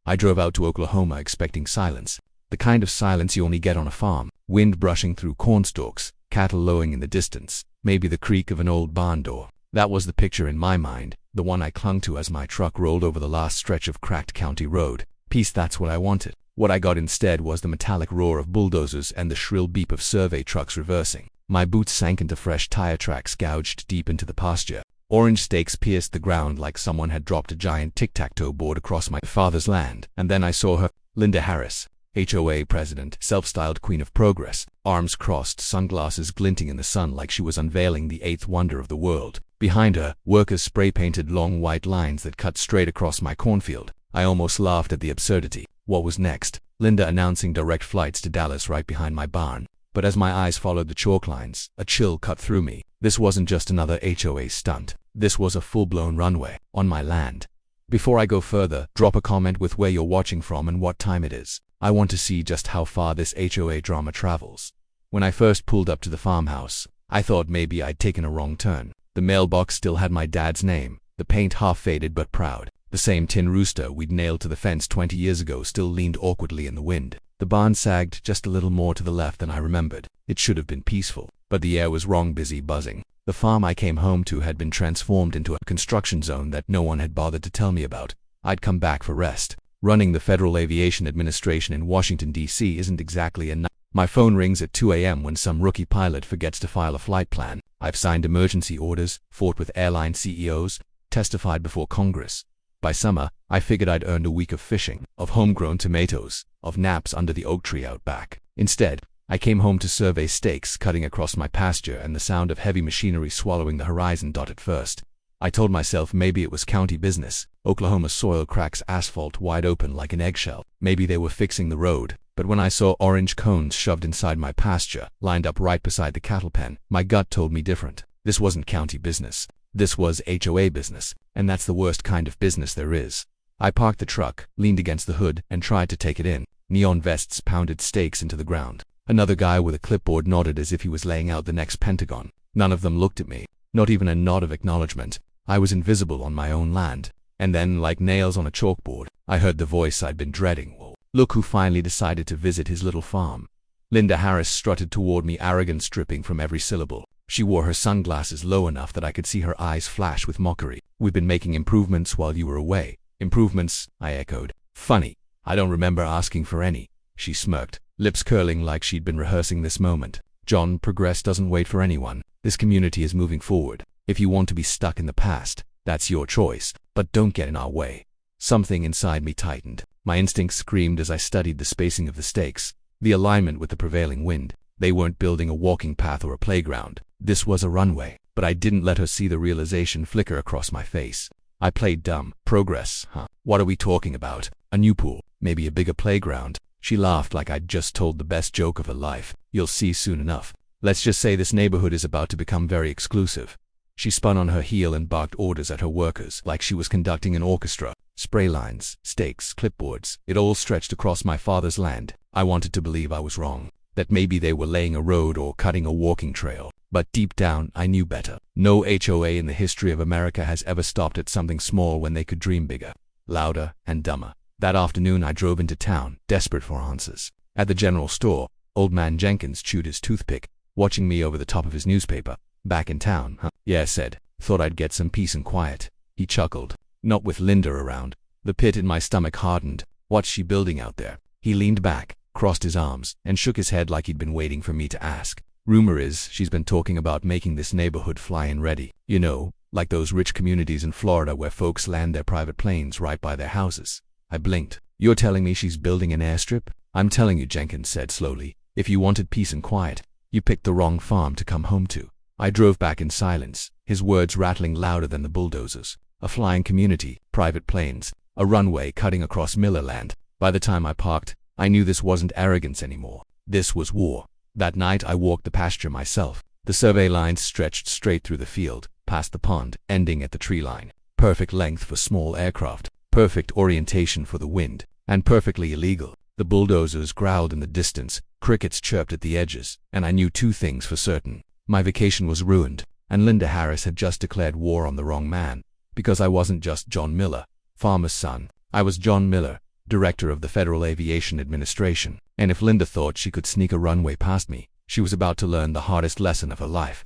I drove out to Oklahoma expecting silence. The kind of silence you only get on a farm. Wind brushing through cornstalks, cattle lowing in the distance, maybe the creak of an old barn door. That was the picture in my mind, the one I clung to as my truck rolled over the last stretch of cracked county road. Peace, that's what I wanted. What I got instead was the metallic roar of bulldozers and the shrill beep of survey trucks reversing. My boots sank into fresh tire tracks gouged deep into the pasture. Orange stakes pierced the ground like someone had dropped a giant tic-tac-toe board across my father's land. And then I saw her, Linda Harris, HOA president, self-styled queen of progress, arms crossed, sunglasses glinting in the sun like she was unveiling the eighth wonder of the world. Behind her, workers spray-painted long white lines that cut straight across my cornfield. I almost laughed at the absurdity. What was next? Linda announcing direct flights to Dallas right behind my barn. But as my eyes followed the chalk lines, a chill cut through me. This wasn't just another HOA stunt. This was a full-blown runway, on my land. Before I go further, drop a comment with where you're watching from and what time it is. I want to see just how far this HOA drama travels. When I first pulled up to the farmhouse, I thought maybe I'd taken a wrong turn. The mailbox still had my dad's name, the paint half faded but proud. The same tin rooster we'd nailed to the fence 20 years ago still leaned awkwardly in the wind. The barn sagged just a little more to the left than I remembered. It should have been peaceful, but the air was wrong, busy buzzing. The farm I came home to had been transformed into a construction zone that no one had bothered to tell me about. I'd come back for rest. Running the Federal Aviation Administration in Washington, D.C. isn't exactly a My phone rings at 2 a.m. when some rookie pilot forgets to file a flight plan. I've signed emergency orders, fought with airline CEOs, testified before Congress. By summer, I figured I'd earned a week of fishing, of homegrown tomatoes, of naps under the oak tree out back. Instead, I came home to survey stakes cutting across my pasture and the sound of heavy machinery swallowing the horizon. At first, I told myself maybe it was county business. Oklahoma soil cracks asphalt wide open like an eggshell. Maybe they were fixing the road. But when I saw orange cones shoved inside my pasture, lined up right beside the cattle pen, my gut told me different. This wasn't county business. This was HOA business, and that's the worst kind of business there is. I parked the truck, leaned against the hood, and tried to take it in. Neon vests pounded stakes into the ground. Another guy with a clipboard nodded as if he was laying out the next Pentagon. None of them looked at me, not even a nod of acknowledgement. I was invisible on my own land. And then, like nails on a chalkboard, I heard the voice I'd been dreading. Look who finally decided to visit his little farm. Linda Harris strutted toward me, arrogance dripping from every syllable. She wore her sunglasses low enough that I could see her eyes flash with mockery. We've been making improvements while you were away. Improvements, I echoed. Funny. I don't remember asking for any. She smirked, lips curling like she'd been rehearsing this moment. John, progress doesn't wait for anyone. This community is moving forward. If you want to be stuck in the past, that's your choice, but don't get in our way. Something inside me tightened. My instincts screamed as I studied the spacing of the stakes, the alignment with the prevailing wind. They weren't building a walking path or a playground. This was a runway, but I didn't let her see the realization flicker across my face. I played dumb. Progress, huh? What are we talking about? A new pool, maybe a bigger playground. She laughed like I'd just told the best joke of her life. You'll see soon enough. Let's just say this neighborhood is about to become very exclusive. She spun on her heel and barked orders at her workers like she was conducting an orchestra. Spray lines, stakes, clipboards, it all stretched across my father's land. I wanted to believe I was wrong, that maybe they were laying a road or cutting a walking trail. But deep down, I knew better. No HOA in the history of America has ever stopped at something small when they could dream bigger, louder, and dumber. That afternoon I drove into town, desperate for answers. At the general store, old man Jenkins chewed his toothpick, watching me over the top of his newspaper. Back in town, huh? Yeah, I said. Thought I'd get some peace and quiet. He chuckled. Not with Linda around. The pit in my stomach hardened. What's she building out there? He leaned back, crossed his arms, and shook his head like he'd been waiting for me to ask. Rumor is she's been talking about making this neighborhood fly-in ready. You know, like those rich communities in Florida where folks land their private planes right by their houses. I blinked. You're telling me she's building an airstrip? I'm telling you, Jenkins said slowly. If you wanted peace and quiet, you picked the wrong farm to come home to. I drove back in silence, his words rattling louder than the bulldozers. A flying community, private planes, a runway cutting across Millerland. By the time I parked, I knew this wasn't arrogance anymore. This was war. That night I walked the pasture myself. The survey lines stretched straight through the field, past the pond, ending at the tree line. Perfect length for small aircraft, perfect orientation for the wind, and perfectly illegal. The bulldozers growled in the distance, crickets chirped at the edges, and I knew two things for certain. My vacation was ruined, and Linda Harris had just declared war on the wrong man. Because I wasn't just John Miller, farmer's son. I was John Miller, director of the Federal Aviation Administration. And if Linda thought she could sneak a runway past me, she was about to learn the hardest lesson of her life.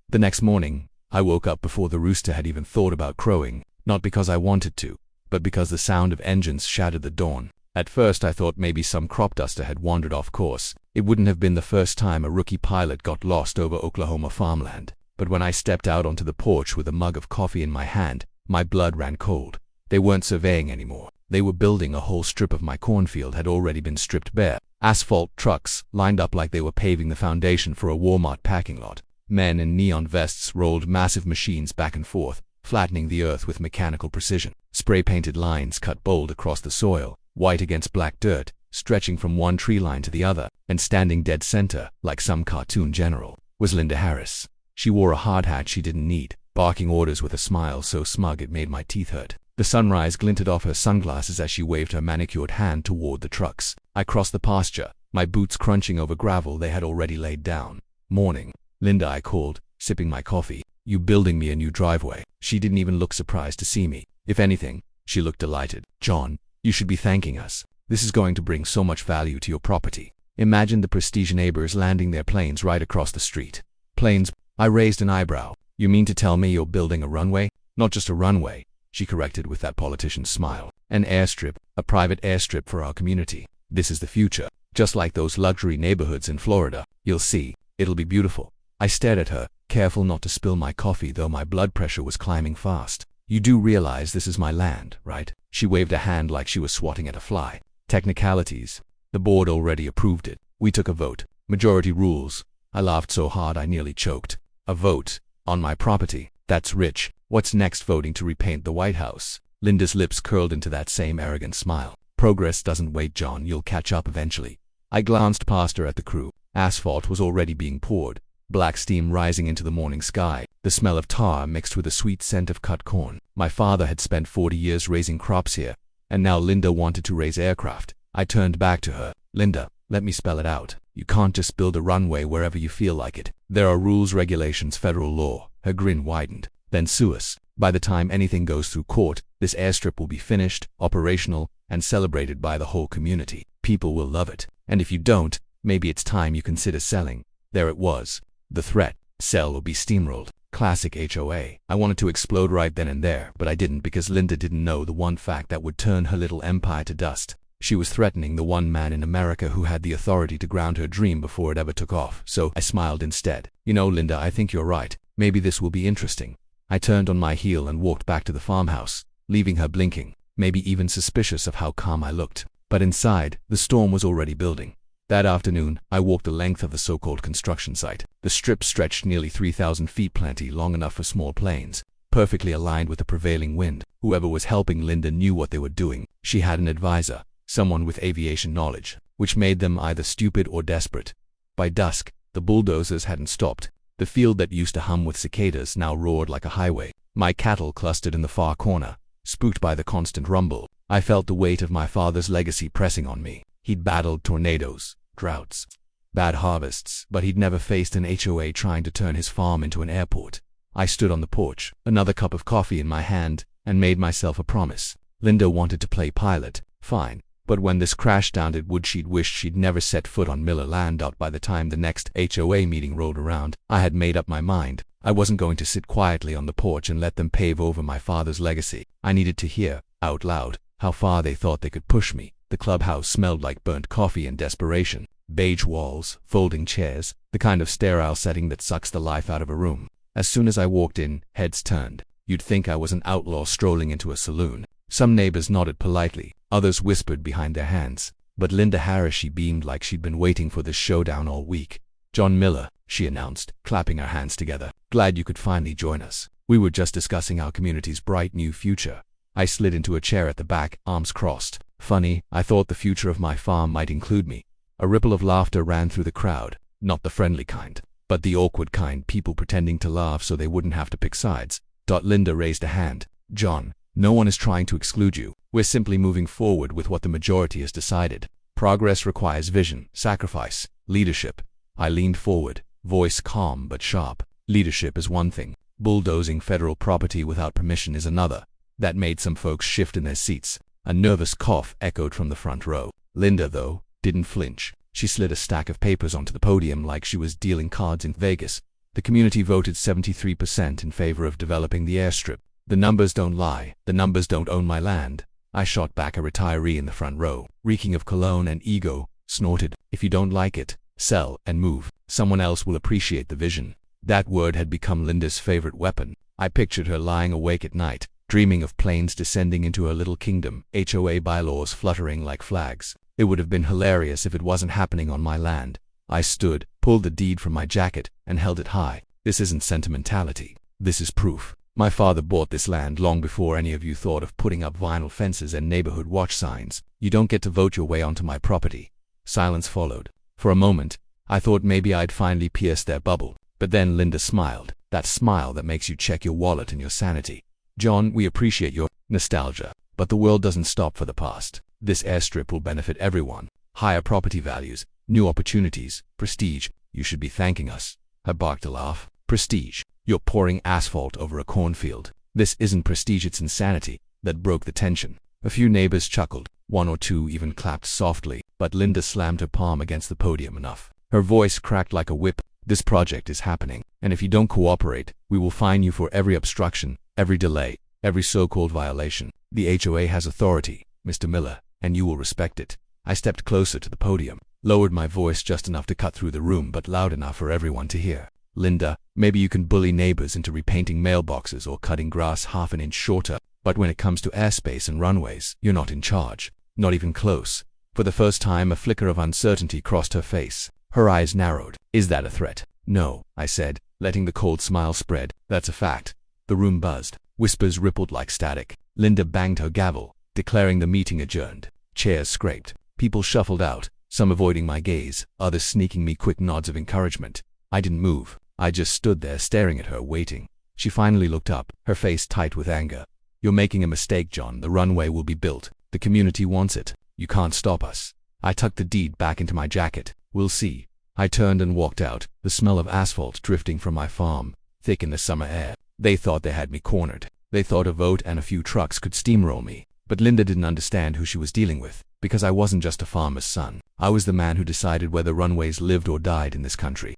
The next morning, I woke up before the rooster had even thought about crowing, not because I wanted to, but because the sound of engines shattered the dawn. At first I thought maybe some crop duster had wandered off course. It wouldn't have been the first time a rookie pilot got lost over Oklahoma farmland. But when I stepped out onto the porch with a mug of coffee in my hand, my blood ran cold. They weren't surveying anymore. They were building. A whole strip of my cornfield had already been stripped bare. Asphalt trucks lined up like they were paving the foundation for a Walmart parking lot. Men in neon vests rolled massive machines back and forth, flattening the earth with mechanical precision. Spray-painted lines cut bold across the soil, white against black dirt, stretching from one tree line to the other, and standing dead center, like some cartoon general, was Linda Harris. She wore a hard hat she didn't need, barking orders with a smile so smug it made my teeth hurt. The sunrise glinted off her sunglasses as she waved her manicured hand toward the trucks. I crossed the pasture, my boots crunching over gravel they had already laid down. "Morning, Linda," I called, sipping my coffee. "You building me a new driveway?" She didn't even look surprised to see me. If anything, she looked delighted. "John, you should be thanking us. This is going to bring so much value to your property." Imagine the prestige neighbors landing their planes right across the street. "Planes?" I raised an eyebrow. "You mean to tell me you're building a runway?" "Not just a runway," she corrected with that politician's smile. "An airstrip, a private airstrip for our community. This is the future. Just like those luxury neighborhoods in Florida. You'll see, it'll be beautiful." I stared at her, careful not to spill my coffee though my blood pressure was climbing fast. "You do realize this is my land, right?" She waved a hand like she was swatting at a fly. "Technicalities. The board already approved it. We took a vote. Majority rules." I laughed so hard I nearly choked. "A vote? On my property? That's rich. What's next? Voting to repaint the White House?" Linda's lips curled into that same arrogant smile. "Progress doesn't wait, John. You'll catch up eventually." I glanced past her at the crew. Asphalt was already being poured, black steam rising into the morning sky, the smell of tar mixed with the sweet scent of cut corn. My father had spent 40 years raising crops here, and now Linda wanted to raise aircraft. I turned back to her. "Linda, let me spell it out. You can't just build a runway wherever you feel like it. There are rules, regulations, federal law." Her grin widened. "Then sue us. By the time anything goes through court, this airstrip will be finished, operational, and celebrated by the whole community. People will love it. And if you don't, maybe it's time you consider selling." There it was. The threat. Sell or be steamrolled. Classic HOA. I wanted to explode right then and there, but I didn't because Linda didn't know the one fact that would turn her little empire to dust. She was threatening the one man in America who had the authority to ground her dream before it ever took off. So I smiled instead. "You know, Linda, I think you're right. Maybe this will be interesting." I turned on my heel and walked back to the farmhouse, leaving her blinking, maybe even suspicious of how calm I looked. But inside, the storm was already building. That afternoon, I walked the length of the so-called construction site. The strip stretched nearly 3,000 feet, plenty long enough for small planes, perfectly aligned with the prevailing wind. Whoever was helping Linda knew what they were doing. She had an advisor, someone with aviation knowledge, which made them either stupid or desperate. By dusk, the bulldozers hadn't stopped. The field that used to hum with cicadas now roared like a highway. My cattle clustered in the far corner, spooked by the constant rumble. I felt the weight of my father's legacy pressing on me. He'd battled tornadoes, droughts, bad harvests, but he'd never faced an HOA trying to turn his farm into an airport. I stood on the porch, another cup of coffee in my hand, and made myself a promise. Linda wanted to play pilot, fine. But when this crash sounded, she'd wished she'd never set foot on Miller Land. By the time the next HOA meeting rolled around, I had made up my mind. I wasn't going to sit quietly on the porch and let them pave over my father's legacy. I needed to hear, out loud, how far they thought they could push me. The clubhouse smelled like burnt coffee and desperation. Beige walls, folding chairs, the kind of sterile setting that sucks the life out of a room. As soon as I walked in, heads turned. You'd think I was an outlaw strolling into a saloon. Some neighbors nodded politely, others whispered behind their hands. But Linda Harris, she beamed like she'd been waiting for this showdown all week. "John Miller," she announced, clapping her hands together. "Glad you could finally join us. We were just discussing our community's bright new future." I slid into a chair at the back, arms crossed. Funny, I thought the future of my farm might include me. A ripple of laughter ran through the crowd, not the friendly kind, but the awkward kind, people pretending to laugh so they wouldn't have to pick sides. Linda raised a hand. "John, no one is trying to exclude you. We're simply moving forward with what the majority has decided. Progress requires vision, sacrifice, leadership." I leaned forward, voice calm but sharp. "Leadership is one thing. Bulldozing federal property without permission is another." That made some folks shift in their seats. A nervous cough echoed from the front row. Linda, though, didn't flinch. She slid a stack of papers onto the podium like she was dealing cards in Vegas. The community voted 73% in favor of developing the airstrip. The numbers don't lie. The numbers don't own my land. I shot back, a retiree in the front row, reeking of cologne and ego, snorted, "If you don't like it, sell and move. Someone else will appreciate the vision." That word had become Linda's favorite weapon. I pictured her lying awake at night, dreaming of planes descending into her little kingdom, HOA bylaws fluttering like flags. It would have been hilarious if it wasn't happening on my land. I stood, pulled the deed from my jacket, and held it high. This isn't sentimentality. This is proof. My father bought this land long before any of you thought of putting up vinyl fences and neighborhood watch signs. You don't get to vote your way onto my property. Silence followed. For a moment, I thought maybe I'd finally pierced their bubble. But then Linda smiled. That smile that makes you check your wallet and your sanity. "John, we appreciate your nostalgia, but the world doesn't stop for the past. This airstrip will benefit everyone. Higher property values, new opportunities, prestige. You should be thanking us." I barked a laugh. "Prestige? You're pouring asphalt over a cornfield. This isn't prestige, it's insanity." That broke the tension. A few neighbors chuckled. One or two even clapped softly, but Linda slammed her palm against the podium enough. Her voice cracked like a whip. "This project is happening, and if you don't cooperate, we will fine you for every obstruction, every delay, every so-called violation. The HOA has authority, Mr. Miller, and you will respect it." I stepped closer to the podium, lowered my voice just enough to cut through the room but loud enough for everyone to hear. "Linda, maybe you can bully neighbors into repainting mailboxes or cutting grass half an inch shorter, but when it comes to airspace and runways, you're not in charge. Not even close." For the first time, a flicker of uncertainty crossed her face. Her eyes narrowed. "Is that a threat?" "No," I said, letting the cold smile spread. "That's a fact." The room buzzed. Whispers rippled like static. Linda banged her gavel, declaring the meeting adjourned. Chairs scraped. People shuffled out, some avoiding my gaze, others sneaking me quick nods of encouragement. I didn't move. I just stood there staring at her, waiting. She finally looked up, her face tight with anger. "You're making a mistake, John. The runway will be built. The community wants it. You can't stop us." I tucked the deed back into my jacket. "We'll see." I turned and walked out, the smell of asphalt drifting from my farm, thick in the summer air. They thought they had me cornered. They thought a vote and a few trucks could steamroll me. But Linda didn't understand who she was dealing with, because I wasn't just a farmer's son. I was the man who decided whether runways lived or died in this country.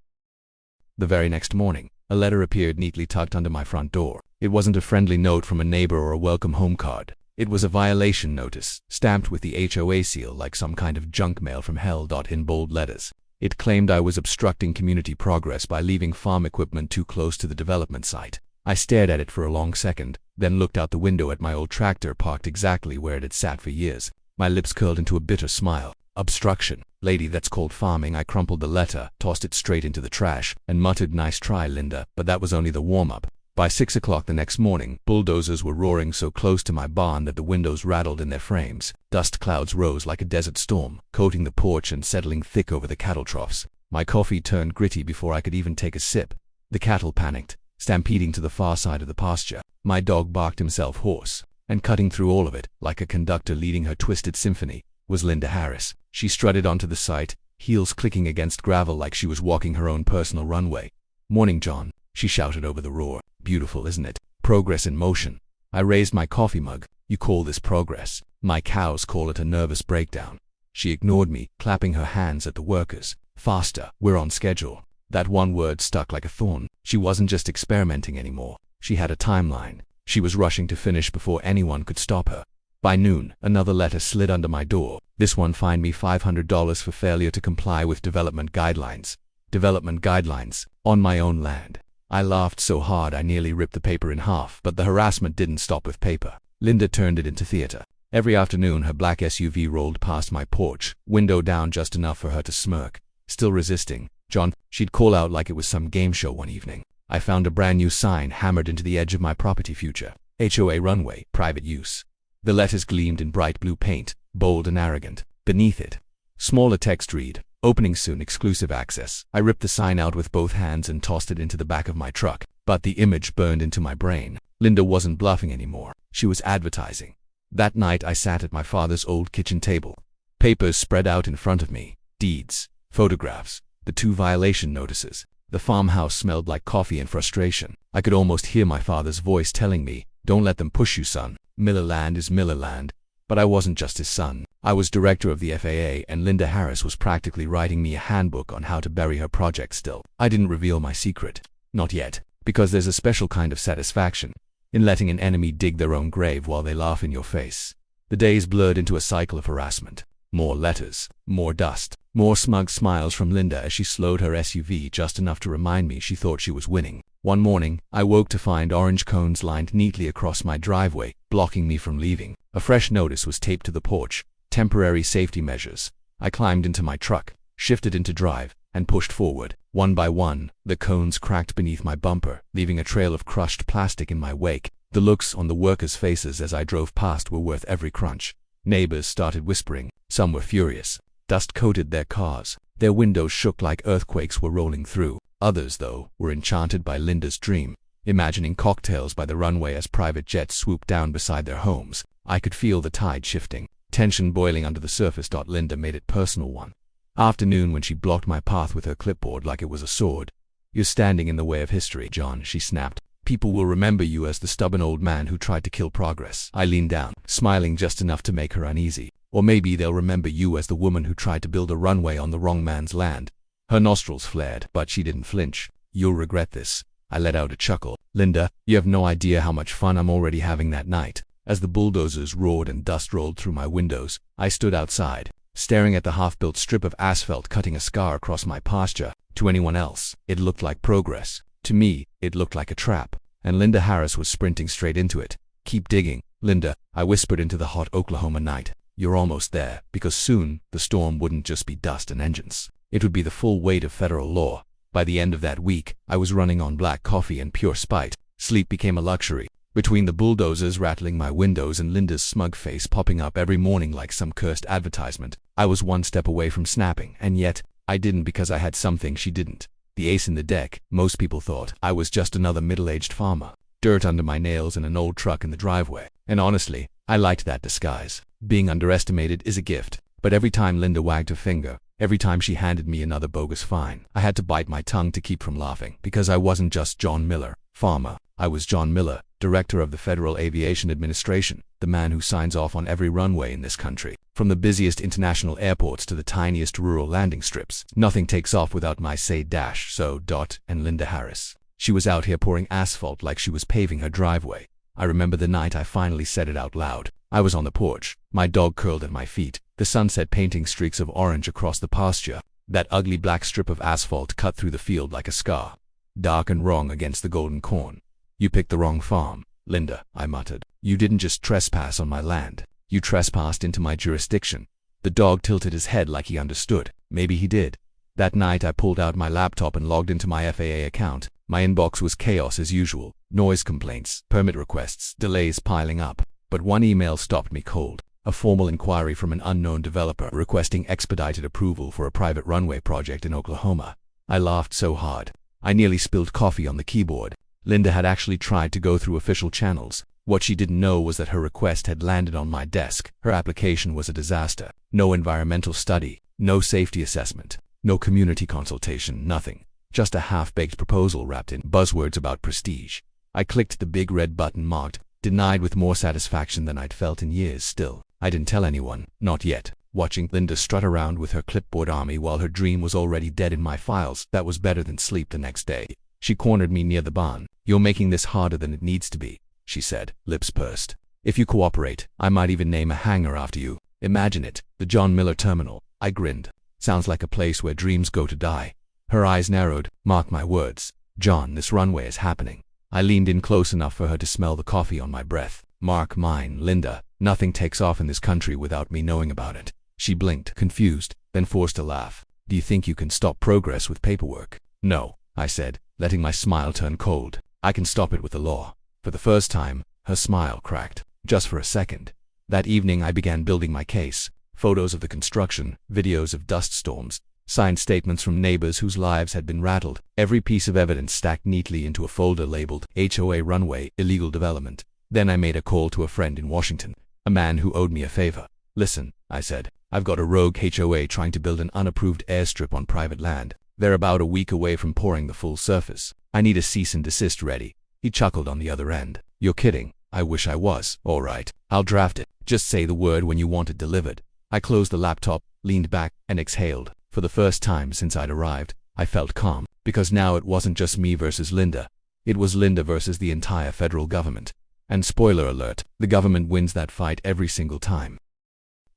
The very next morning, a letter appeared neatly tucked under my front door. It wasn't a friendly note from a neighbor or a welcome home card. It was a violation notice, stamped with the HOA seal like some kind of junk mail from hell. In bold letters. It claimed I was obstructing community progress by leaving farm equipment too close to the development site. I stared at it for a long second, then looked out the window at my old tractor parked exactly where it had sat for years. My lips curled into a bitter smile. Obstruction. Lady, that's called farming. I crumpled the letter, tossed it straight into the trash, and muttered, "Nice try, Linda," but that was only the warm-up. By 6 o'clock the next morning, bulldozers were roaring so close to my barn that the windows rattled in their frames. Dust clouds rose like a desert storm, coating the porch and settling thick over the cattle troughs. My coffee turned gritty before I could even take a sip. The cattle panicked, stampeding to the far side of the pasture. My dog barked himself hoarse. And cutting through all of it, like a conductor leading her twisted symphony, was Linda Harris. She strutted onto the site, heels clicking against gravel like she was walking her own personal runway. "Morning, John," she shouted over the roar. "Beautiful, isn't it? Progress in motion." I raised my coffee mug. "You call this progress? My cows call it a nervous breakdown." She ignored me, clapping her hands at the workers. "Faster, we're on schedule." That one word stuck like a thorn. She wasn't just experimenting anymore. She had a timeline. She was rushing to finish before anyone could stop her. By noon, another letter slid under my door. This one fined me $500 for failure to comply with development guidelines. Development guidelines, on my own land. I laughed so hard I nearly ripped the paper in half, but the harassment didn't stop with paper. Linda turned it into theater. Every afternoon her black SUV rolled past my porch, window down just enough for her to smirk. Still resisting, "John," she'd call out like it was some game show one evening. I found a brand new sign hammered into the edge of my property future. HOA Runway, private use. The letters gleamed in bright blue paint, bold and arrogant. Beneath it, smaller text read, "Opening soon, exclusive access." I ripped the sign out with both hands and tossed it into the back of my truck. But the image burned into my brain. Linda wasn't bluffing anymore. She was advertising. That night I sat at my father's old kitchen table. Papers spread out in front of me. Deeds, photographs, the 2 violation notices. The farmhouse smelled like coffee and frustration. I could almost hear my father's voice telling me, "Don't let them push you, son. Miller land is Miller land." But I wasn't just his son. I was director of the FAA, and Linda Harris was practically writing me a handbook on how to bury her project still. I didn't reveal my secret. Not yet. Because there's a special kind of satisfaction in letting an enemy dig their own grave while they laugh in your face. The days blurred into a cycle of harassment. More letters, more dust, more smug smiles from Linda as she slowed her SUV just enough to remind me she thought she was winning. One morning, I woke to find orange cones lined neatly across my driveway, blocking me from leaving. A fresh notice was taped to the porch. Temporary safety measures. I climbed into my truck, shifted into drive, and pushed forward. One by one, the cones cracked beneath my bumper, leaving a trail of crushed plastic in my wake. The looks on the workers' faces as I drove past were worth every crunch. Neighbors started whispering. Some were furious. Dust coated their cars. Their windows shook like earthquakes were rolling through. Others, though, were enchanted by Linda's dream, imagining cocktails by the runway as private jets swooped down beside their homes. I could feel the tide shifting, tension boiling under the surface. Linda made it personal one afternoon when she blocked my path with her clipboard like it was a sword. "You're standing in the way of history, John," she snapped. "People will remember you as the stubborn old man who tried to kill progress." I leaned down, smiling just enough to make her uneasy. "Or maybe they'll remember you as the woman who tried to build a runway on the wrong man's land." Her nostrils flared, but she didn't flinch. "You'll regret this." I let out a chuckle. "Linda, you have no idea how much fun I'm already having that night." As the bulldozers roared and dust rolled through my windows, I stood outside, staring at the half-built strip of asphalt cutting a scar across my pasture. To anyone else, it looked like progress. To me, it looked like a trap. And Linda Harris was sprinting straight into it. "Keep digging, Linda," I whispered into the hot Oklahoma night. "You're almost there," because soon, the storm wouldn't just be dust and engines. It would be the full weight of federal law. By the end of that week, I was running on black coffee and pure spite. Sleep became a luxury. Between the bulldozers rattling my windows and Linda's smug face popping up every morning like some cursed advertisement, I was one step away from snapping, and yet, I didn't because I had something she didn't. The ace in the deck. Most people thought I was just another middle-aged farmer. Dirt under my nails and an old truck in the driveway. And honestly, I liked that disguise. Being underestimated is a gift. But every time Linda wagged her finger, every time she handed me another bogus fine, I had to bite my tongue to keep from laughing. Because I wasn't just John Miller, farmer. I was John Miller, director of the Federal Aviation Administration, the man who signs off on every runway in this country. From the busiest international airports to the tiniest rural landing strips, nothing takes off without my say-so, and Linda Harris. She was out here pouring asphalt like she was paving her driveway. I remember the night I finally said it out loud. I was on the porch, my dog curled at my feet, the sunset painting streaks of orange across the pasture. That ugly black strip of asphalt cut through the field like a scar, dark and wrong against the golden corn. "You picked the wrong farm, Linda," I muttered. "You didn't just trespass on my land. You trespassed into my jurisdiction." The dog tilted his head like he understood. Maybe he did. That night I pulled out my laptop and logged into my FAA account. My inbox was chaos as usual. Noise complaints, permit requests, delays piling up. But one email stopped me cold. A formal inquiry from an unknown developer requesting expedited approval for a private runway project in Oklahoma. I laughed so hard, I nearly spilled coffee on the keyboard. Linda had actually tried to go through official channels. What she didn't know was that her request had landed on my desk. Her application was a disaster. No environmental study, no safety assessment, no community consultation, nothing. Just a half-baked proposal wrapped in buzzwords about prestige. I clicked the big red button marked "Denied" with more satisfaction than I'd felt in years. Still, I didn't tell anyone, not yet. Watching Linda strut around with her clipboard army while her dream was already dead in my files, that was better than sleep the next day. She cornered me near the barn. "You're making this harder than it needs to be," she said, lips pursed. "If you cooperate, I might even name a hangar after you. Imagine it, the John Miller Terminal." I grinned. "Sounds like a place where dreams go to die." Her eyes narrowed. "Mark my words, John, this runway is happening." I leaned in close enough for her to smell the coffee on my breath. "Mark mine, Linda. Nothing takes off in this country without me knowing about it." She blinked, confused, then forced a laugh. "Do you think you can stop progress with paperwork?" "No," I said, letting my smile turn cold. "I can stop it with the law." For the first time, her smile cracked, just for a second. That evening I began building my case. Photos of the construction, videos of dust storms, signed statements from neighbors whose lives had been rattled, every piece of evidence stacked neatly into a folder labeled HOA Runway, Illegal Development. Then I made a call to a friend in Washington, a man who owed me a favor. "Listen," I said, "I've got a rogue HOA trying to build an unapproved airstrip on private land. They're about a week away from pouring the full surface. I need a cease and desist ready." He chuckled on the other end. "You're kidding." "I wish I was." "All right, I'll draft it. Just say the word when you want it delivered. I closed the laptop, leaned back, and exhaled. For the first time since I'd arrived, I felt calm, because now it wasn't just me versus Linda. It was Linda versus the entire federal government. And spoiler alert, the government wins that fight every single time.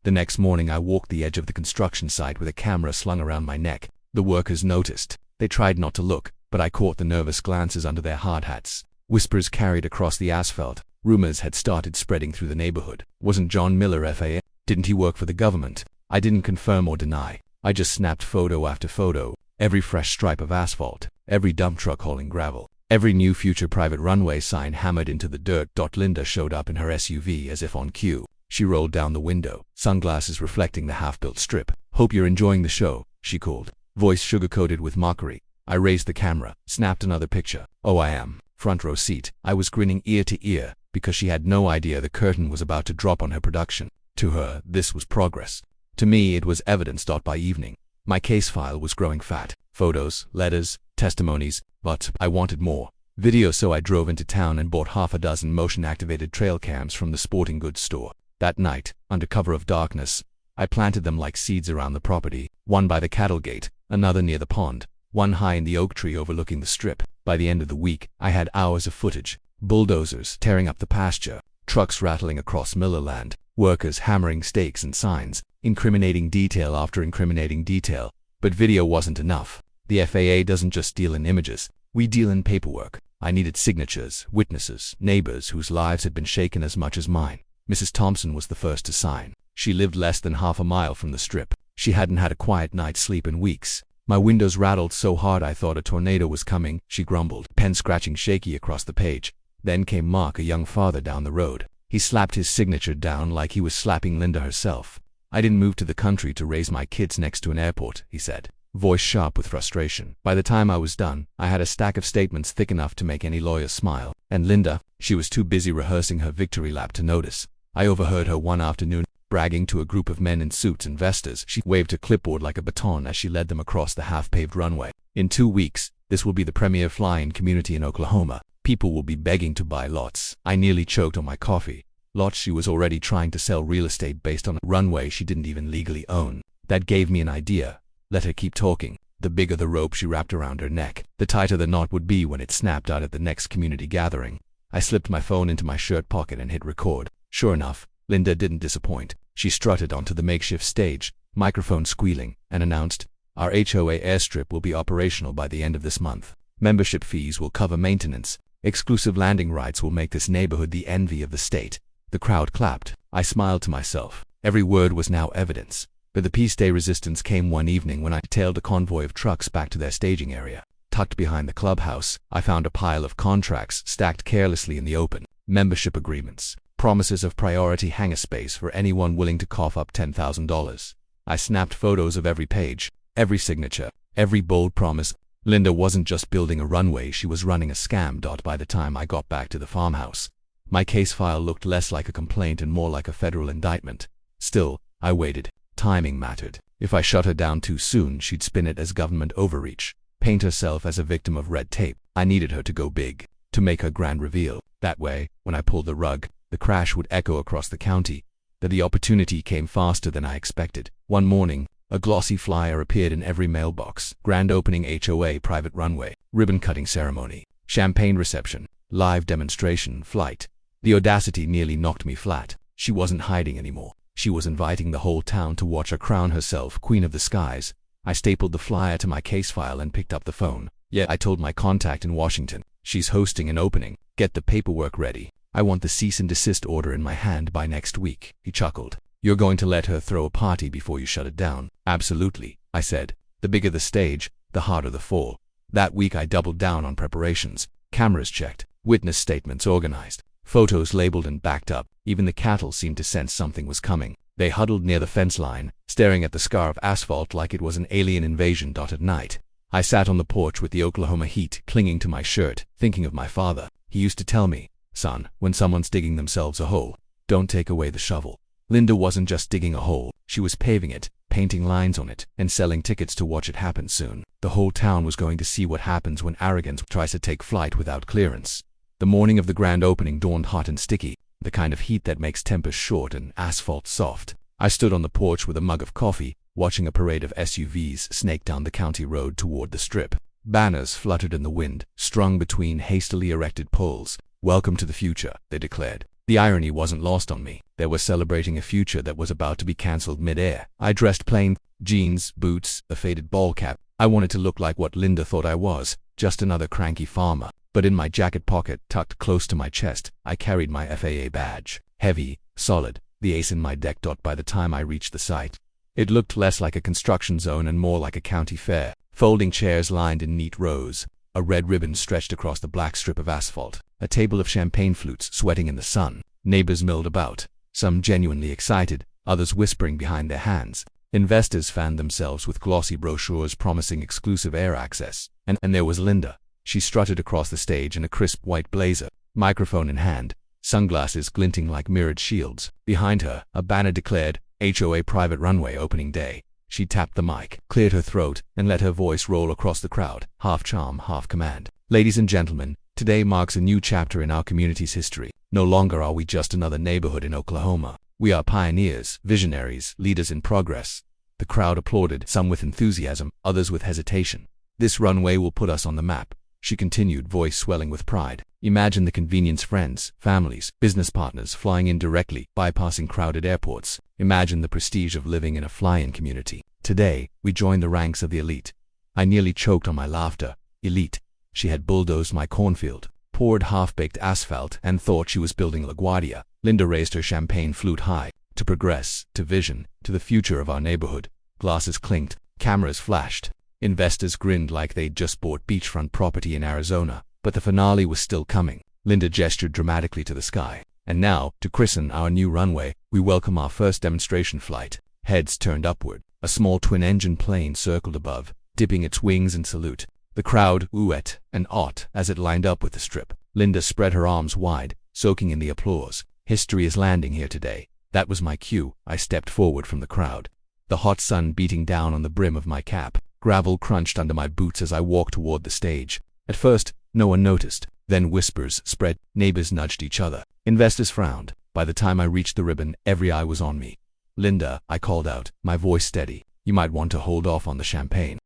The next morning I walked the edge of the construction site with a camera slung around my neck. The workers noticed. They tried not to look, but I caught the nervous glances under their hard hats. Whispers carried across the asphalt. Rumors had started spreading through the neighborhood. Wasn't John Miller FAA? Didn't he work for the government? I didn't confirm or deny. I just snapped photo after photo. Every fresh stripe of asphalt, every dump truck hauling gravel, every new future private runway sign hammered into the dirt. Linda showed up in her SUV as if on cue. She rolled down the window, sunglasses reflecting the half-built strip. "Hope you're enjoying the show," she called, voice sugar-coated with mockery. I raised the camera, snapped another picture. "Oh, I am." Front row seat. I was grinning ear to ear, because she had no idea the curtain was about to drop on her production. To her, this was progress. To me, it was evidence. By evening, my case file was growing fat. Photos, letters, testimonies, but I wanted more. Video, so I drove into town and bought half a dozen motion-activated trail cams from the sporting goods store. That night, under cover of darkness, I planted them like seeds around the property, one by the cattle gate, another near the pond, one high in the oak tree overlooking the strip. By the end of the week, I had hours of footage. Bulldozers tearing up the pasture, trucks rattling across Millerland, workers hammering stakes and signs, incriminating detail after incriminating detail. But video wasn't enough. The FAA doesn't just deal in images, we deal in paperwork. I needed signatures, witnesses, neighbors whose lives had been shaken as much as mine. Mrs. Thompson was the first to sign. She lived less than half a mile from the strip. She hadn't had a quiet night's sleep in weeks. "My windows rattled so hard I thought a tornado was coming," she grumbled, pen scratching shaky across the page. Then came Mark, a young father down the road. He slapped his signature down like he was slapping Linda herself. "I didn't move to the country to raise my kids next to an airport," he said, voice sharp with frustration. By the time I was done, I had a stack of statements thick enough to make any lawyer smile. And Linda, she was too busy rehearsing her victory lap to notice. I overheard her one afternoon, bragging to a group of men in suits and vestas. She waved her clipboard like a baton as she led them across the half-paved runway. "In 2 weeks, this will be the premier fly-in community in Oklahoma. People will be begging to buy lots." I nearly choked on my coffee. Lots she was already trying to sell real estate based on a runway she didn't even legally own. That gave me an idea. Let her keep talking. The bigger the rope she wrapped around her neck, the tighter the knot would be when it snapped out at the next community gathering. I slipped my phone into my shirt pocket and hit record. Sure enough, Linda didn't disappoint. She strutted onto the makeshift stage, microphone squealing, and announced, "Our HOA airstrip will be operational by the end of this month. Membership fees will cover maintenance. Exclusive landing rights will make this neighborhood the envy of the state." The crowd clapped. I smiled to myself. Every word was now evidence. But the piece de resistance came one evening when I tailed a convoy of trucks back to their staging area. Tucked behind the clubhouse, I found a pile of contracts stacked carelessly in the open. Membership agreements, promises of priority hangar space for anyone willing to cough up $10,000. I snapped photos of every page, every signature, every bold promise. Linda wasn't just building a runway, she was running a scam. By the time I got back to the farmhouse, my case file looked less like a complaint and more like a federal indictment. Still, I waited. Timing mattered. If I shut her down too soon, she'd spin it as government overreach, paint herself as a victim of red tape. I needed her to go big, to make her grand reveal. That way, when I pulled the rug, the crash would echo across the county. That the opportunity came faster than I expected. One morning, a glossy flyer appeared in every mailbox. Grand opening HOA private runway, ribbon-cutting ceremony, champagne reception, live demonstration flight. The audacity nearly knocked me flat. She wasn't hiding anymore. She was inviting the whole town to watch her crown herself Queen of the Skies. I stapled the flyer to my case file and picked up the phone. "Yeah," I told my contact in Washington. "She's hosting an opening. Get the paperwork ready. I want the cease and desist order in my hand by next week." He chuckled. "You're going to let her throw a party before you shut it down?" "Absolutely," I said. "The bigger the stage, the harder the fall." That week I doubled down on preparations. Cameras checked, witness statements organized, photos labeled and backed up. Even the cattle seemed to sense something was coming. They huddled near the fence line, staring at the scar of asphalt like it was an alien invasion. At night, I sat on the porch with the Oklahoma heat clinging to my shirt, thinking of my father. He used to tell me, "Son, when someone's digging themselves a hole, don't take away the shovel." Linda wasn't just digging a hole, she was paving it, painting lines on it, and selling tickets to watch it happen soon. The whole town was going to see what happens when arrogance tries to take flight without clearance. The morning of the grand opening dawned hot and sticky. the kind of heat that makes tempers short and asphalt soft. I stood on the porch with a mug of coffee, watching a parade of SUVs snake down the county road toward the Strip. Banners fluttered in the wind, strung between hastily erected poles. "Welcome to the future," they declared. The irony wasn't lost on me. They were celebrating a future that was about to be cancelled mid-air. I dressed plain, jeans, boots, a faded ball cap. I wanted to look like what Linda thought I was, just another cranky farmer. But in my jacket pocket, tucked close to my chest, I carried my FAA badge. Heavy, solid, the ace in my deck. By the time I reached the site, it looked less like a construction zone and more like a county fair. Folding chairs lined in neat rows, a red ribbon stretched across the black strip of asphalt, a table of champagne flutes sweating in the sun. Neighbors milled about, some genuinely excited, others whispering behind their hands. Investors fanned themselves with glossy brochures promising exclusive air access. And there was Linda. She strutted across the stage in a crisp white blazer, microphone in hand, sunglasses glinting like mirrored shields. Behind her, a banner declared, HOA Private Runway Opening Day. She tapped the mic, cleared her throat, and let her voice roll across the crowd, half charm, half command. "Ladies and gentlemen, today marks a new chapter in our community's history. No longer are we just another neighborhood in Oklahoma. We are pioneers, visionaries, leaders in progress." The crowd applauded, some with enthusiasm, others with hesitation. "This runway will put us on the map," she continued, voice swelling with pride. "Imagine the convenience, friends, families, business partners flying in directly, bypassing crowded airports. Imagine the prestige of living in a fly-in community. Today, we join the ranks of the elite." I nearly choked on my laughter. Elite. She had bulldozed my cornfield, poured half-baked asphalt, and thought she was building LaGuardia. Linda raised her champagne flute high. To progress, to vision, to the future of our neighborhood. Glasses clinked, cameras flashed. Investors grinned like they'd just bought beachfront property in Arizona. But the finale was still coming. Linda gestured dramatically to the sky. "And now, to christen our new runway, we welcome our first demonstration flight." Heads turned upward. A small twin-engine plane circled above, dipping its wings in salute. The crowd oohed and awed as it lined up with the Strip. Linda spread her arms wide, soaking in the applause. "History is landing here today." That was my cue. I stepped forward from the crowd, the hot sun beating down on the brim of my cap. Gravel crunched under my boots as I walked toward the stage. At first, no one noticed. Then whispers spread, neighbors nudged each other. Investors frowned. By the time I reached the ribbon, every eye was on me. "Linda," I called out, my voice steady, "you might want to hold off on the champagne."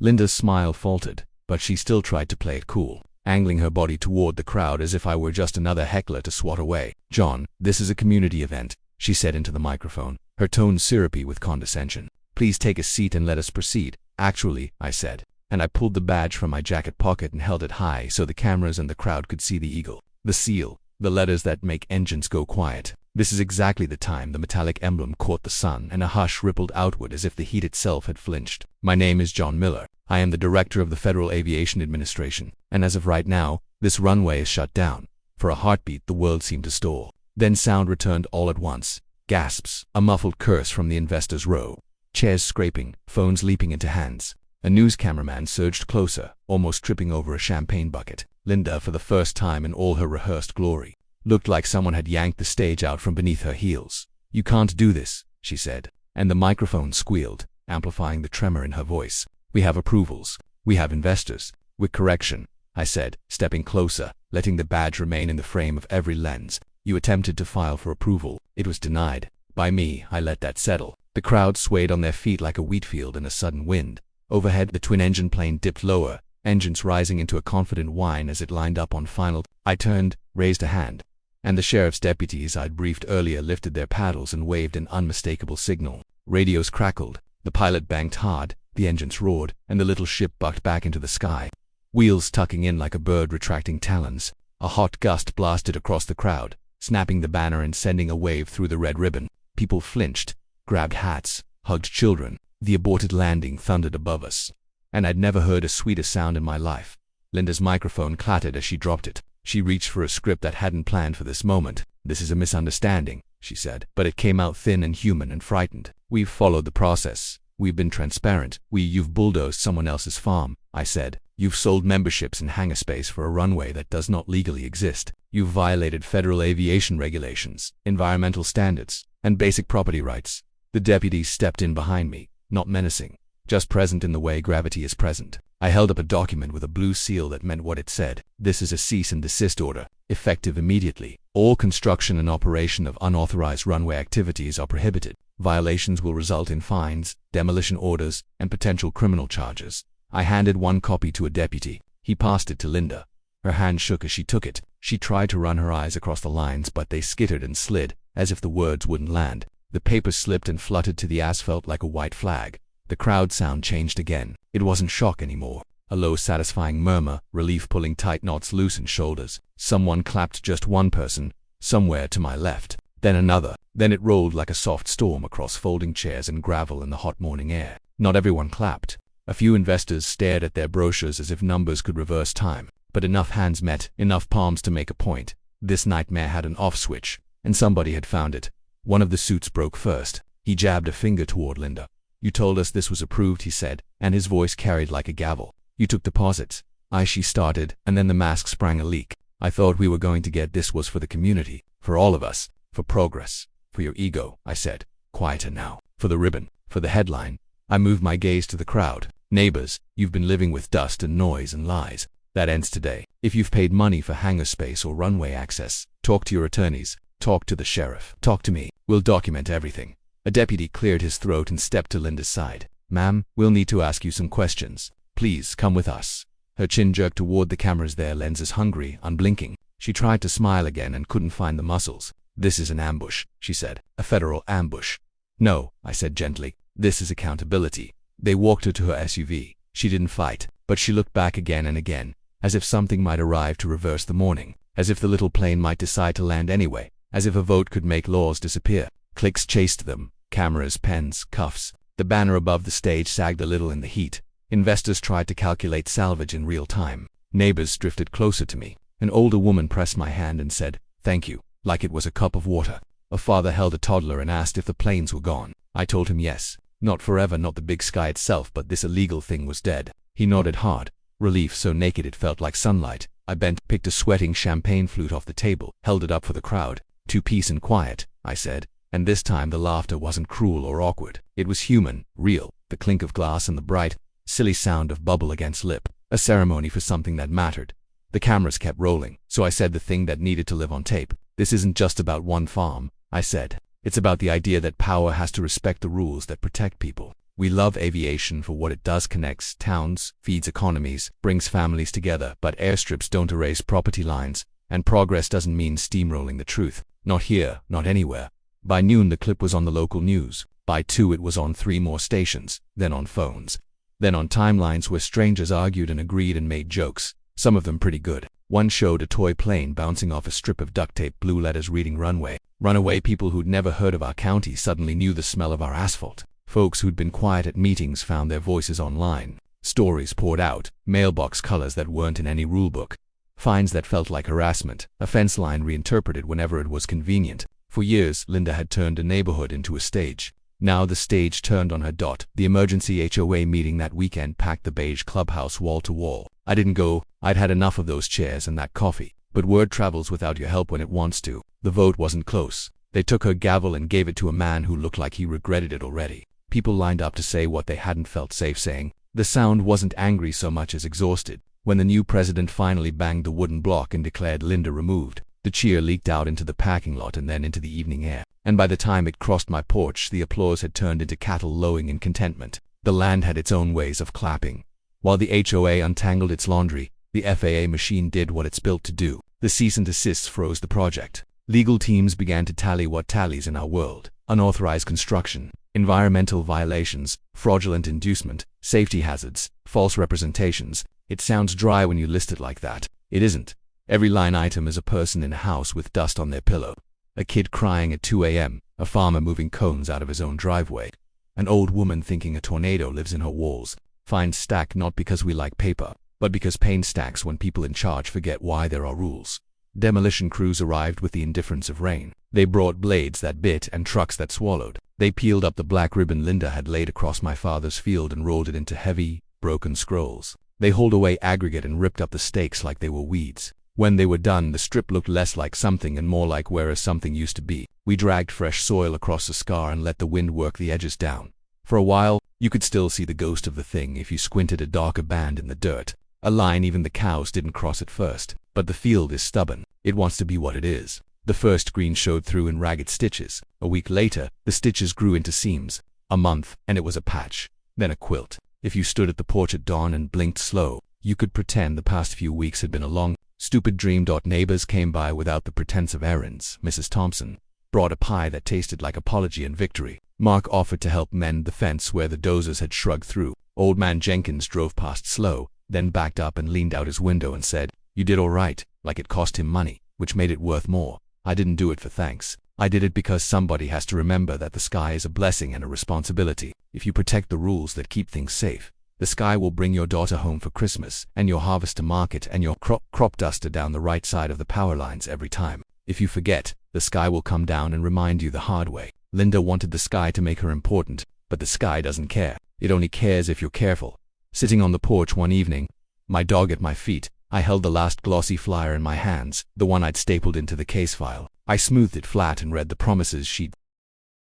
Linda's smile faltered, but she still tried to play it cool, angling her body toward the crowd as if I were just another heckler to swat away. "John, this is a community event," she said into the microphone, her tone syrupy with condescension. "Please take a seat and let us proceed." "Actually," I said, and I pulled the badge from my jacket pocket and held it high so the cameras and the crowd could see the eagle, the seal, the letters that make engines go quiet. This is exactly the time the metallic emblem caught the sun and a hush rippled outward as if the heat itself had flinched. "My name is John Miller. I am the director of the Federal Aviation Administration, and as of right now, this runway is shut down." For a heartbeat, the world seemed to stall. Then sound returned all at once. Gasps, a muffled curse from the investors' row. Chairs scraping, phones leaping into hands. A news cameraman surged closer, almost tripping over a champagne bucket. Linda, for the first time in all her rehearsed glory, looked like someone had yanked the stage out from beneath her heels. "You can't do this," she said, and the microphone squealed, amplifying the tremor in her voice. "We have approvals. We have investors." "With correction," I said, stepping closer, letting the badge remain in the frame of every lens. "You attempted to file for approval. It was denied. By me. I let that settle." The crowd swayed on their feet like a wheat field in a sudden wind. Overhead, the twin-engine plane dipped lower, engines rising into a confident whine as it lined up on final. I turned, raised a hand, and the sheriff's deputies I'd briefed earlier lifted their paddles and waved an unmistakable signal. Radios crackled, the pilot banked hard, the engines roared, and the little ship bucked back into the sky, wheels tucking in like a bird retracting talons. A hot gust blasted across the crowd, snapping the banner and sending a wave through the red ribbon. People flinched, grabbed hats, hugged children. The aborted landing thundered above us, and I'd never heard a sweeter sound in my life. Linda's microphone clattered as she dropped it. She reached for a script that hadn't planned for this moment. "This is a misunderstanding," she said, but it came out thin and human and frightened. "We've followed the process. We've been transparent. You've bulldozed someone else's farm," I said. "You've sold memberships and hangar space for a runway that does not legally exist. You've violated federal aviation regulations, environmental standards, and basic property rights." The deputies stepped in behind me, not menacing, just present in the way gravity is present. I held up a document with a blue seal that meant what it said. "This is a cease and desist order, effective immediately." All construction and operation of unauthorized runway activities are prohibited. Violations will result in fines, demolition orders, and potential criminal charges. I handed one copy to a deputy. He passed it to Linda. Her hand shook as she took it. She tried to run her eyes across the lines, but they skittered and slid, as if the words wouldn't land. The paper slipped and fluttered to the asphalt like a white flag. The crowd sound changed again. It wasn't shock anymore. A low, satisfying murmur, relief pulling tight knots loose in shoulders. Someone clapped, just one person, somewhere to my left. Then another. Then it rolled like a soft storm across folding chairs and gravel in the hot morning air. Not everyone clapped. A few investors stared at their brochures as if numbers could reverse time. But enough hands met, enough palms to make a point. This nightmare had an off switch, and somebody had found it. One of the suits broke first. He jabbed a finger toward Linda. "You told us this was approved," he said, and his voice carried like a gavel. "You took deposits." She started, and then the mask sprang a leak. "I thought we were going to get this was for the community, for all of us, for progress, for your ego," I said. "Quieter now. For the ribbon, for the headline." I moved my gaze to the crowd. "Neighbors, you've been living with dust and noise and lies. That ends today. If you've paid money for hangar space or runway access, talk to your attorneys, talk to the sheriff, talk to me. We'll document everything." A deputy cleared his throat and stepped to Linda's side. "Ma'am, we'll need to ask you some questions. Please come with us." Her chin jerked toward the cameras, their lenses hungry, unblinking. She tried to smile again and couldn't find the muscles. "This is an ambush," she said. "A federal ambush." "No," I said gently. "This is accountability." They walked her to her SUV. She didn't fight, but she looked back again and again, as if something might arrive to reverse the morning, as if the little plane might decide to land anyway, as if a vote could make laws disappear. Clicks chased them. Cameras, pens, cuffs. The banner above the stage sagged a little in the heat. Investors tried to calculate salvage in real time. Neighbors drifted closer to me. An older woman pressed my hand and said, "Thank you," like it was a cup of water. A father held a toddler and asked if the planes were gone. I told him yes. Not forever, not the big sky itself, but this illegal thing was dead. He nodded hard. Relief so naked it felt like sunlight. I bent, picked a sweating champagne flute off the table, held it up for the crowd. "To peace and quiet," I said. And this time the laughter wasn't cruel or awkward. It was human, real. The clink of glass and the bright, silly sound of bubble against lip. A ceremony for something that mattered. The cameras kept rolling, so I said the thing that needed to live on tape. "This isn't just about one farm," I said. "It's about the idea that power has to respect the rules that protect people. We love aviation for what it does: connects towns, feeds economies, brings families together, but airstrips don't erase property lines, and progress doesn't mean steamrolling the truth. Not here, not anywhere." By noon the clip was on the local news. By 2 it was on 3 more stations, then on phones. Then on timelines where strangers argued and agreed and made jokes, some of them pretty good. One showed a toy plane bouncing off a strip of duct tape, blue letters reading "Runway." Runaway people who'd never heard of our county suddenly knew the smell of our asphalt. Folks who'd been quiet at meetings found their voices online. Stories poured out, mailbox colors that weren't in any rulebook. Fines that felt like harassment, a fence line reinterpreted whenever it was convenient. For years, Linda had turned a neighborhood into a stage. Now the stage turned on her. The emergency HOA meeting that weekend packed the beige clubhouse wall to wall. I didn't go. I'd had enough of those chairs and that coffee. But word travels without your help when it wants to. The vote wasn't close. They took her gavel and gave it to a man who looked like he regretted it already. People lined up to say what they hadn't felt safe saying. The sound wasn't angry so much as exhausted. When the new president finally banged the wooden block and declared Linda removed, the cheer leaked out into the parking lot and then into the evening air. And by the time it crossed my porch, the applause had turned into cattle lowing in contentment. The land had its own ways of clapping. While the HOA untangled its laundry, the FAA machine did what it's built to do. The cease and desists froze the project. Legal teams began to tally what tallies in our world: unauthorized construction, environmental violations, fraudulent inducement, safety hazards, false representations. It sounds dry when you list it like that. It isn't. Every line item is a person in a house with dust on their pillow. A kid crying at 2 a.m., a farmer moving cones out of his own driveway, an old woman thinking a tornado lives in her walls. Fines stack not because we like paper, but because pain stacks when people in charge forget why there are rules. Demolition crews arrived with the indifference of rain. They brought blades that bit and trucks that swallowed. They peeled up the black ribbon Linda had laid across my father's field and rolled it into heavy, broken scrolls. They hauled away aggregate and ripped up the stakes like they were weeds. When they were done, the strip looked less like something and more like where a something used to be. We dragged fresh soil across the scar and let the wind work the edges down. For a while, you could still see the ghost of the thing if you squinted, a darker band in the dirt. A line even the cows didn't cross at first. But the field is stubborn. It wants to be what it is. The first green showed through in ragged stitches. A week later, the stitches grew into seams. A month, and it was a patch. Then a quilt. If you stood at the porch at dawn and blinked slow, you could pretend the past few weeks had been a long, stupid dream. Neighbors came by without the pretense of errands. Mrs. Thompson brought a pie that tasted like apology and victory. Mark offered to help mend the fence where the dozers had shrugged through. Old man Jenkins drove past slow, then backed up and leaned out his window and said, "You did all right," like it cost him money, which made it worth more. "I didn't do it for thanks. I did it because somebody has to remember that the sky is a blessing and a responsibility. If you protect the rules that keep things safe, the sky will bring your daughter home for Christmas, and your harvest to market, and your crop duster down the right side of the power lines every time. If you forget, the sky will come down and remind you the hard way." Linda wanted the sky to make her important, but the sky doesn't care. It only cares if you're careful. Sitting on the porch one evening, my dog at my feet, I held the last glossy flyer in my hands, the one I'd stapled into the case file. I smoothed it flat and read the promises sheet.